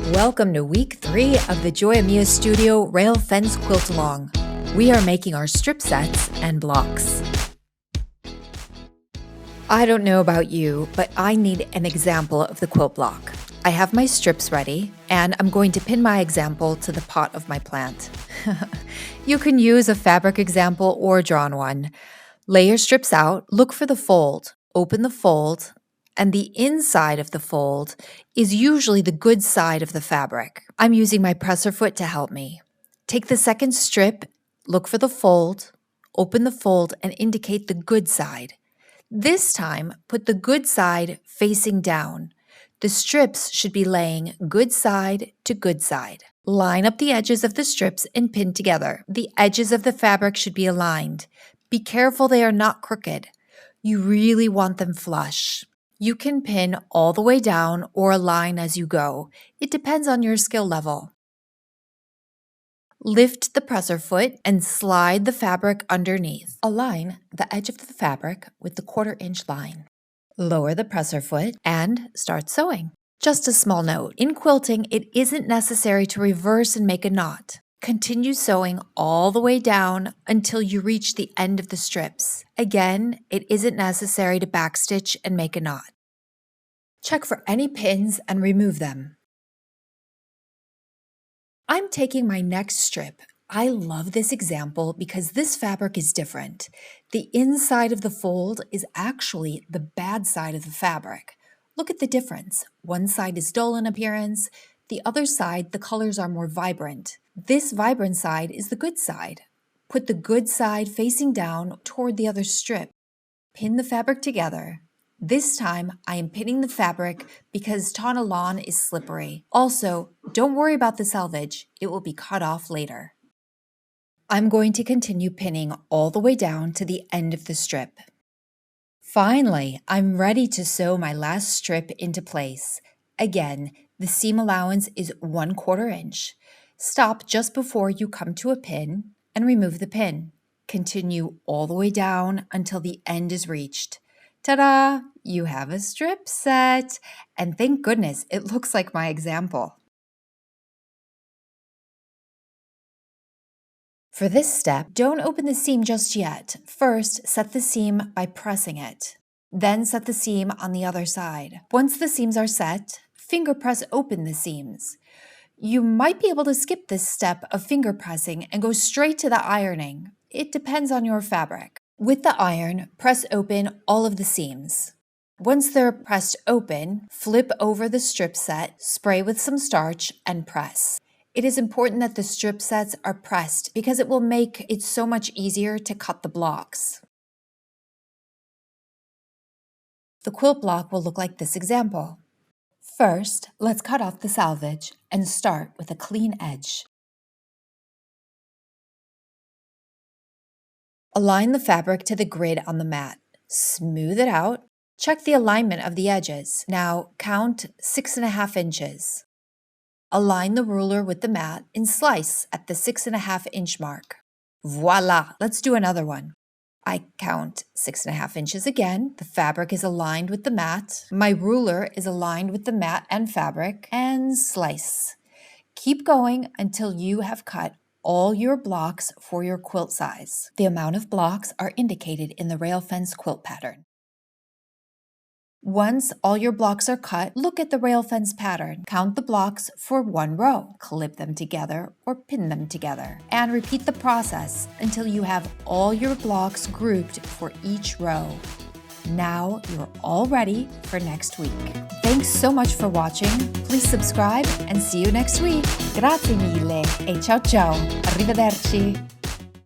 Welcome to week 3 of the Gioia Studio Rail Fence Quilt Along. We are making our strip sets and blocks. I don't know about you, but I need an example of the quilt block. I have my strips ready, and I'm going to pin my example to the pot of my plant. You can use a fabric example or a drawn one. Lay your strips out, look for the fold, open the fold, and the inside of the fold is usually the good side of the fabric. I'm using my presser foot to help me. Take the second strip, look for the fold, open the fold, and indicate the good side. This time, put the good side facing down. The strips should be laying good side to good side. Line up the edges of the strips and pin together. The edges of the fabric should be aligned. Be careful they are not crooked. You really want them flush. You can pin all the way down or align as you go. It depends on your skill level. Lift the presser foot and slide the fabric underneath. Align the edge of the fabric with the 1/4 inch line. Lower the presser foot and start sewing. Just a small note, in quilting, it isn't necessary to reverse and make a knot. Continue sewing all the way down until you reach the end of the strips. Again, it isn't necessary to backstitch and make a knot. Check for any pins and remove them. I'm taking my next strip. I love this example because this fabric is different. The inside of the fold is actually the bad side of the fabric. Look at the difference. One side is dull in appearance. The other side, the colors are more vibrant. This vibrant side is the good side. Put the good side facing down toward the other strip. Pin the fabric together. This time, I am pinning the fabric because Tana lawn is slippery. Also, don't worry about the selvage. It will be cut off later. I'm going to continue pinning all the way down to the end of the strip. Finally, I'm ready to sew my last strip into place. Again, the seam allowance is 1/4 inch. Stop just before you come to a pin and remove the pin. Continue all the way down until the end is reached. Ta-da! You have a strip set! And thank goodness, it looks like my example. For this step, don't open the seam just yet. First, set the seam by pressing it. Then set the seam on the other side. Once the seams are set, finger press open the seams. You might be able to skip this step of finger pressing and go straight to the ironing. It depends on your fabric. With the iron, press open all of the seams. Once they're pressed open, flip over the strip set, spray with some starch, and press. It is important that the strip sets are pressed because it will make it so much easier to cut the blocks. The quilt block will look like this example. First, let's cut off the selvage and start with a clean edge. Align the fabric to the grid on the mat. Smooth it out. Check the alignment of the edges. Now count 6.5 inches. Align the ruler with the mat and slice at the 6.5 inch mark. Voila! Let's do another one. I count 6.5 inches again. The fabric is aligned with the mat. My ruler is aligned with the mat and fabric, and slice. Keep going until you have cut all your blocks for your quilt size. The amount of blocks are indicated in the rail fence quilt pattern. Once all your blocks are cut, look at the rail fence pattern. Count the blocks for 1 row. Clip them together or pin them together. And repeat the process until you have all your blocks grouped for each row. Now you're all ready for next week. Thanks so much for watching. Please subscribe and see you next week. Grazie mille e ciao ciao. Arrivederci.